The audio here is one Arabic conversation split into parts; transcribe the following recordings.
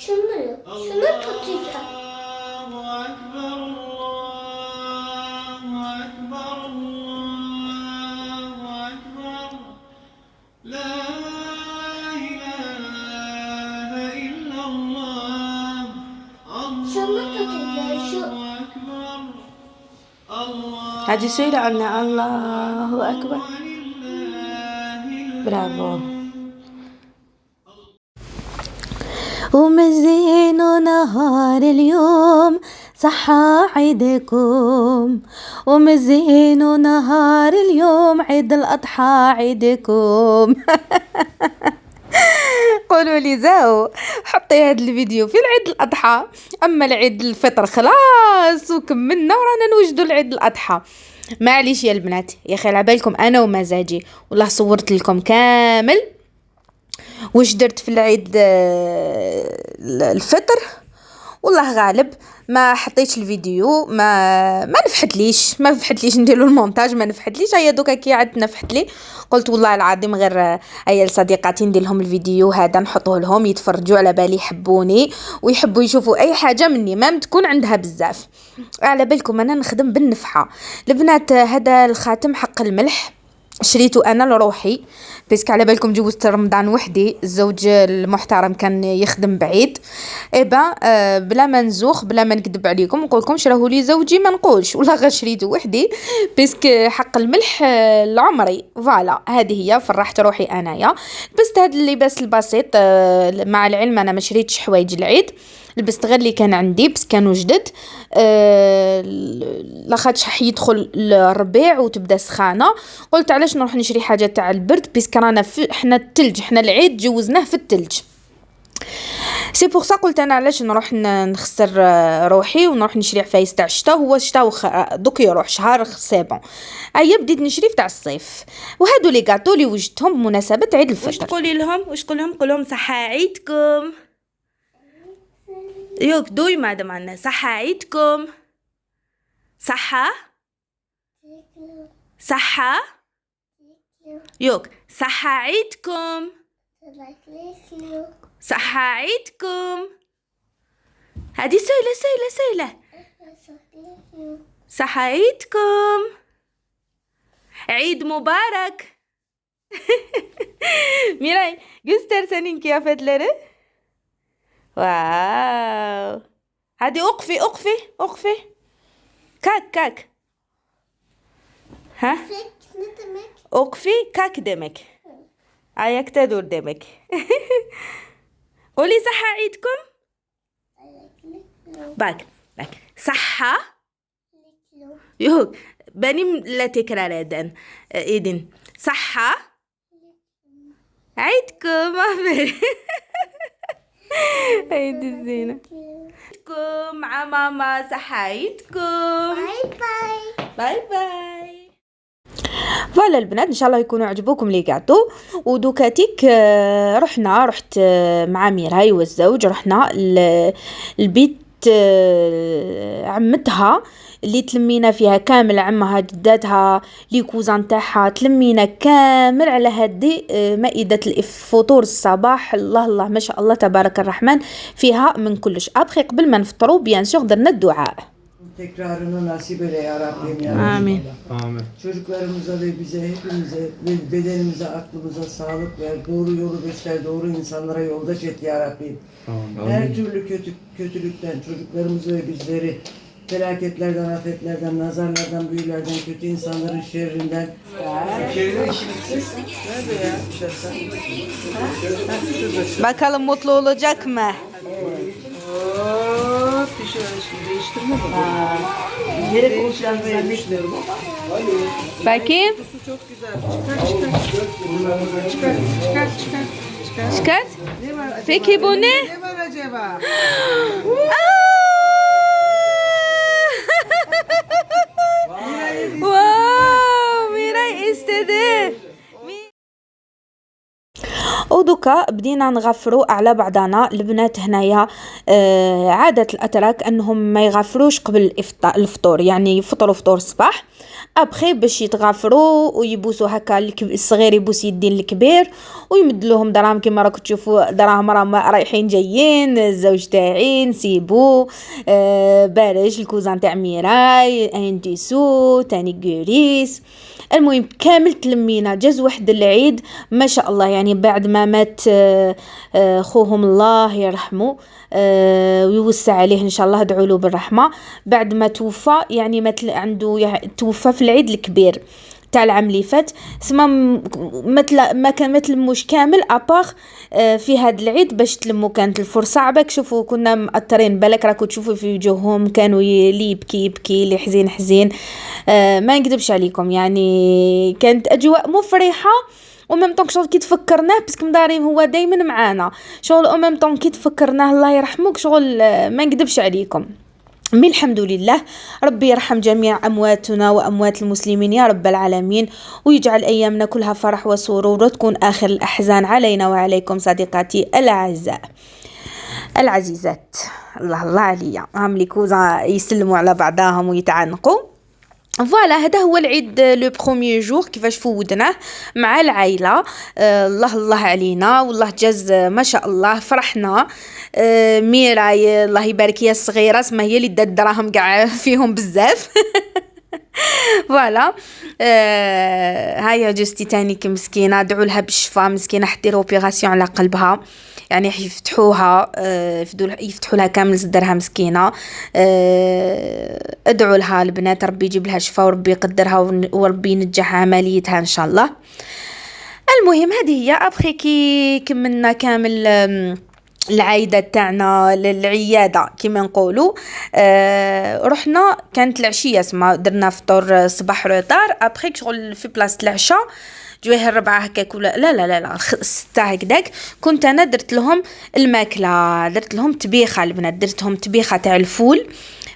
Şunu tutacağım. Şunu tutacağım. Hadi söyle anne. Allahu Ekber. Bravo. ومزين نهار اليوم صحى عيدكم ومزين نهار اليوم عيد الأضحى عيدكم. قولوا لي زاو حطي هذا الفيديو في العيد الأضحى، أما العيد الفطر خلاص وكملنا ورانا نوجدوا العيد الأضحى. معليش يا البنات يا خير عبالكم أنا ومزاجي، والله صورت لكم كامل وش درت في العيد الفطر. والله غالب ما حطيتش الفيديو، ما نفحتليش نديروا المونتاج، ما نفحتليش. هيا دوكا كي عاد نفحت لي قلت والله العظيم غير هيا لصديقاتي ندير لهم الفيديو هذا نحطوه لهم يتفرجوا على بالي يحبوني ويحبوا يشوفوا اي حاجه مني ما تكون عندها بزاف. على بالكم انا نخدم بالنفحه البنات. هذا الخاتم حق الملح شريته انا لروحي بيسك على بالكم جوزت رمضان وحدي، الزوج المحترم كان يخدم بعيد. ايبا بلا ما نزوخ بلا ما نكذب عليكم نقول لكم شراه لي زوجي ما نقولش والله غير شريته وحدي بيسك حق الملح لعمري. فوالا هذه هي فرحت روحي انايا. لبست هذا اللباس البسيط مع العلم انا ما شريتش حوايج العيد، لبست غير اللي كان عندي بس كانوا جدد. لاخاطش حيدخل الربيع وتبدا سخانه قلت علاش نروح نشري حاجه تاع البرد بيسك رانا حنا الثلج، حنا العيد جوزناه في الثلج. سي بور سا قلت انا علاش نروح نخسر روحي ونروح نشري عفايس تاع الشتاء. هو الشتاء دوك يروح شهر سي بون. ايا بديت نشري تاع الصيف. وهادو لي غاتو اللي وجدتهم بمناسبه عيد الفطر. واش تقولي لهم؟ واش تقول لهم؟ قول لهم صحه عيدكم. يوك دوي مادام عنا صحة عيدكم. صحة صحة يوك صحة عيدكم. صحة عيدكم. هذه سهلة صحة عيدكم. عيد مبارك. ميراي جستر سنين كيف لنا. واو هادي اقفي كاك ها اقفي كاك دمك عياك تدور دمك. قولي صحة عيدكم. باك صحة يوك بني لا تكرار دان ايدن صحة عيدكم. عيد الزينة مع ماما. صحايتكم. باي باي. فوالا البنات ان شاء الله يكونوا عجبوكم لي قاعدو. ودوكاتيك رحت مع ميراي والزوج رحنا البيت عمتها اللي تلمينا فيها كامل، عمها جداتها لي كوزان تاعها تلمينا كامل على هذه مائدة الفطور الصباح. الله ما شاء الله تبارك الرحمن فيها من كلش. ابخي قبل ما نفطروا بيان سور درنا الدعاء. Tekrarını nasip eyle ya Rabbim ya. Amin. Amin. Çocuklarımıza ve bize hepimize ve bedenimize aklımıza sağlık ver. Doğru yolu göster. Doğru insanlara yoldaş et ya Rabbim. Amin. Her türlü kötülükten çocuklarımızı ve bizleri felaketlerden, afetlerden, nazarlardan, büyülerden, kötü insanların şerrinden. Bakalım mutlu olacak mı? Yere konuşan vermişlerim ama. Bakayım. Çok güzel. Çıkart. Peki bu ne? Ne var acaba? Wow, Miray istedi. ودوكا بدينا نغفروا على بعضنا. البنات هنايا عادة الأتراك أنهم ما يغفروش قبل الفطور، يعني يفطروا فطور الصباح ابخي باش يتغافروا ويبوسوا هكا الصغير يبوس يدين الكبير ويمدلوهم دراهم كما راكم تشوفوا، دراهم راهم رايحين جايين. الزوج تاعي نسيبو بارج الكوزان تاع ميراي انديسو تاني غوريس. المهم كامل تلمينا جاز واحد العيد ما شاء الله، يعني بعد ما مات خوهم الله يرحمه ويوسع عليه ان شاء الله، ادعوا له بالرحمه. بعد ما توفى يعني مات عنده توفى في العيد الكبير تاع العام اللي فات، سما ما كان ما تلموش كامل اباغ في هذا العيد باش تلموا. كانت الفرصه عباك شوفوا كنا مأثرين، بالك راكو تشوفوا في وجوههم كانوا اللي يبكي اللي حزين حزين. ما نكذبش عليكم يعني كانت اجواء مفرحه وميم طون شغل كي تفكرناه باسكو مداريم هو دائما معانا شغل وميم طون كي تفكرناه الله يرحمك شغل ما نكذبش عليكم. من الحمد لله ربي يرحم جميع أمواتنا وأموات المسلمين يا رب العالمين، ويجعل أيامنا كلها فرح وسرور وتكون آخر الأحزان علينا وعليكم صديقاتي الأعزاء العزيزات. الله عليا هم لي كوزا يسلموا على بعضهم ويتعانقوا. فوالا هذا هو العيد لو بروميير جور كيفاش فوتناه مع العائله. الله علينا والله جاز ما شاء الله فرحنا. ميراي الله يبارك هي الصغيره اسمها هي اللي دات دراهم كاع فيهم بزاف. فوالا هيا جوستي تاني مسكينه ادعوا لها بالشفاء مسكينه حدير اوبيراسيون على قلبها يعني يفتحوها يفتحوا لها كامل صدرها مسكينه. ادعوا لها البنات ربي يجيب لها شفاء وربي يقدرها وربي ينجح عمليتها ان شاء الله. المهم هذه هي ابخي كي كملنا كامل العايدة تاعنا للعيادة كما نقولوا. رحنا كانت العشية اسمها درنا فطور صباح روطار ابخي شغل في بلاصة العشاء جويه الربعة هكاك ولا لا 6 هكذاك كنت انا درت لهم الماكله، درت لهم طبيخه البنات، درتهم طبيخه تاع الفول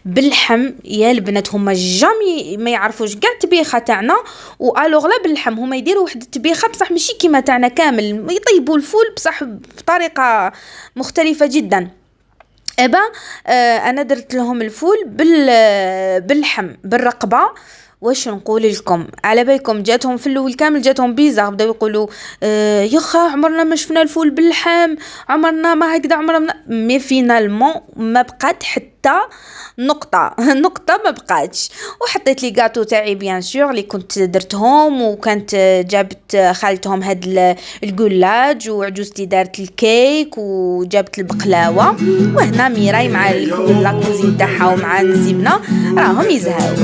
باللحم يا البنات. هما جامي ما يعرفوش كاع الطبيخه تاعنا والوغ لا باللحم، هما يديروا واحد الطبيخه بصح ماشي كيما تاعنا كامل، يطيبوا الفول بصح بطريقه مختلفه جدا. انا درت لهم الفول باللحم بالرقبه. واش نقول لكم على بالكم جاتهم في الاول كامل جاتهم بيزار، بداو يقولوا يخا عمرنا ما شفنا الفول باللحم، عمرنا ما هكذا عمرنا مي فينالمون ما بقات حتى نقطه ما بقاتش. وحطيت لي غاتو تاعي بيان سور اللي كنت درتهم، وكانت جابت خالتهم هاد الجلاج، وعجوزتي دارت الكيك وجابت البقلاوه، وهنا ميراي مع الكوزين تاعها ومع الزبنه راهم يزهاو.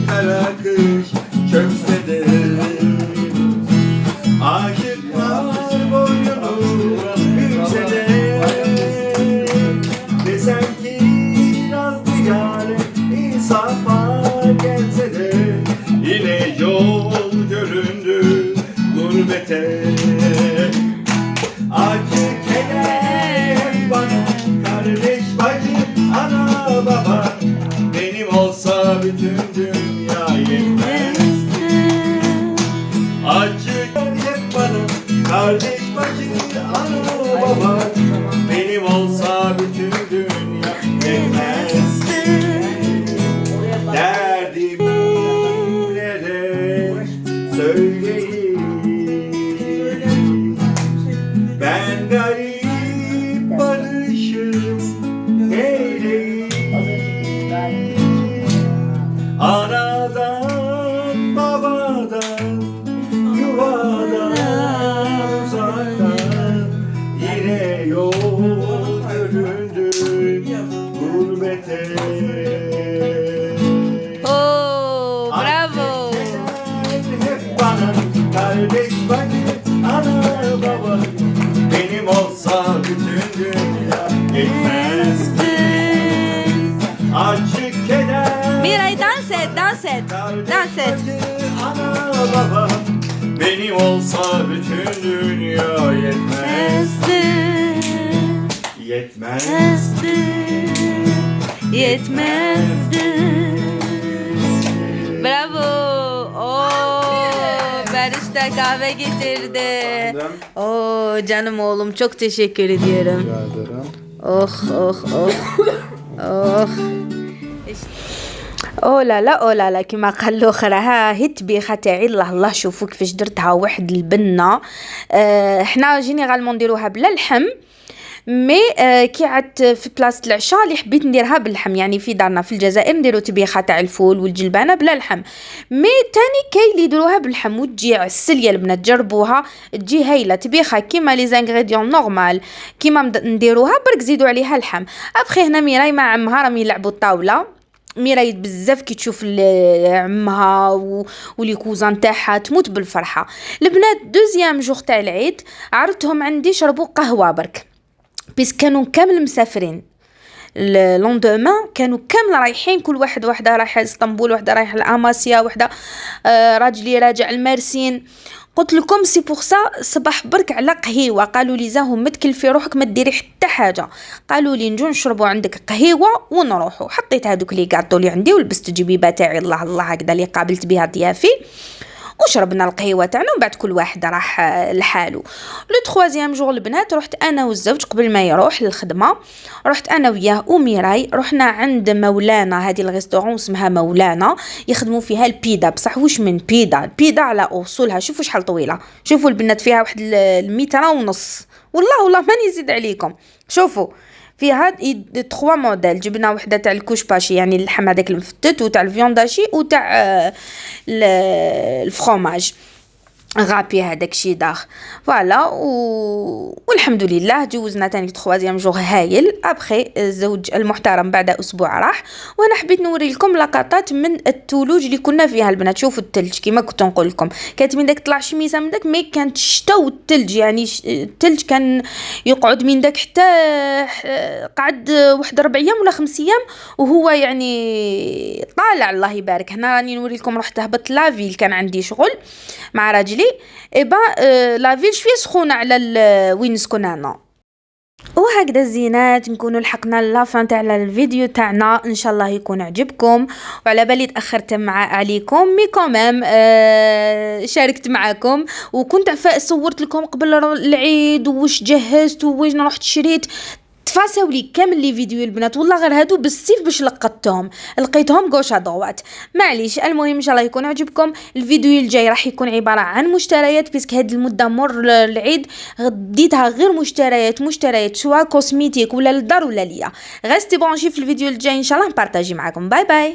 Kara kış çökse de aşıklar boyunu bükse de desem ki nazlı yâre insafa gelse de yine yol göründü gurbete. Acı keder bana kardeş bacı ana baba, benim olsa bütün dünya yetmezdi. Acı hep bana kardeş bacı ana baba, benim olsa bütün dünya yetmezdi. Derdimlere söyleyeyim, ben garip barışırım neyleyim. Anadan, babadan, yuvadan, uzaktan yine yol göründü gurbete. Oh, bravo. Hep bana kardeş bacı, ana baba, benim olsa bütün dünya yetmezdi. Acı keder Miray dans et. ana baba, benim olsa bütün dünya yetmezdi. Yetmezdi. Bravo. Barış da kahve getirdi. Efendim? Oo canım oğlum çok teşekkür ediyorum. Rica ederim. Oh. او لا لا او لا لا كما قال الاخر ها هي الطبيخه تاعي الله شوفوا كيفاش درتها واحد البنه. حنا جينيرالمون نديروها بلا لحم مي كي عدت في بلاصه العشاء اللي حبيت نديرها باللحم، يعني في دارنا في الجزائر نديرو طبيخه تاع الفول والجلبانه بلا لحم، مي تاني كاين اللي يديروها باللحم وتجي عسل يا البنات جربوها تجي هايله طبيخه كيما لي زانغريديون نورمال كيما نديروها برك زيدوا عليها لحم. ابخي هنا ميراي مع عمها راهم يلعبوا الطاوله، ميراي بزاف كي تشوف عمها ولي كوزان تاعها تموت بالفرحه. البنات دوزيام جوغ تاع العيد عرضتهم عندي شربوا قهوه برك بيس كانوا كامل مسافرين. لوندوما كانوا كامل رايحين، كل واحده رايحه اسطنبول، واحده رايحه لاماسيا، واحده راجلي راجع المارسين. قلت لكم سي بور سا صباح برك على قهيوه، قالوا لي زاهو متكلفي روحك ما ديري حتى حاجه، قالوا لي نجو نشربوا عندك قهيوه ونروحوا. حطيت هذوك لي كاطو اللي عندي ولبست جبيبه تاعي الله هكذا اللي قابلت بها ضيافي وشربنا القهوه تاعنا، ومن بعد كل واحد راح لحالو. لو 3 جور البنات رحت انا والزوج قبل ما يروح للخدمه، رحت انا وياه وميراي رحنا عند مولانا، هذه الريستورون اسمها مولانا يخدموا فيها البيدا، بصح واش من البيدا على اصولها. شوفوا شحال طويله، شوفوا البنات فيها واحد 1.5 متر، والله ماني نزيد عليكم. شوفوا فيها 3 موديل، جبنا وحده تاع الكوشباشي يعني اللحم هذاك المفتت، وتاع الفيونداشي، وتاع الفرomage غابي هذاك شي داخ فوالا. والحمد لله جوزنا تاني 3 جور هايل. ابخي الزوج المحترم بعد اسبوع راح، وانا حبيت نوري لكم لقطات من الثلوج اللي كنا فيها البنات. شوفوا الثلج كيما كنت نقول لكم، كانت من داك طلع شميسه من داك مي كانت الشتاء والثلج، يعني الثلج كان يقعد من داك حتى قعد واحد 4 أيام ولا 5 أيام وهو يعني طالع الله يبارك. هنا راني نوري لكم رحت هبط لافيل، كان عندي شغل مع راجلي إبا لافيل شويه سخونه على وين نسكن انا. وهكذا الزينات نكونوا لحقنا لافان تاع الفيديو تاعنا، ان شاء الله يكون عجبكم. وعلى بالي تاخرت عليكم مي كومام شاركت معكم، وكنت صورت لكم قبل العيد واش جهزت وين رحت شريت، تفاسوا لي كامل لي فيديو البنات، والله غير هادو بالسيف باش لقيتهم غوشا دوات. معليش المهم ان شاء الله يكون عجبكم. الفيديو الجاي راح يكون عباره عن مشتريات، بيسك هاد المده مر العيد ديتها غير مشتريات سواء كوسميتيك ولا للدار ولا ليا. غاستي بونجي في الفيديو الجاي ان شاء الله نبارطاجي معكم. باي باي.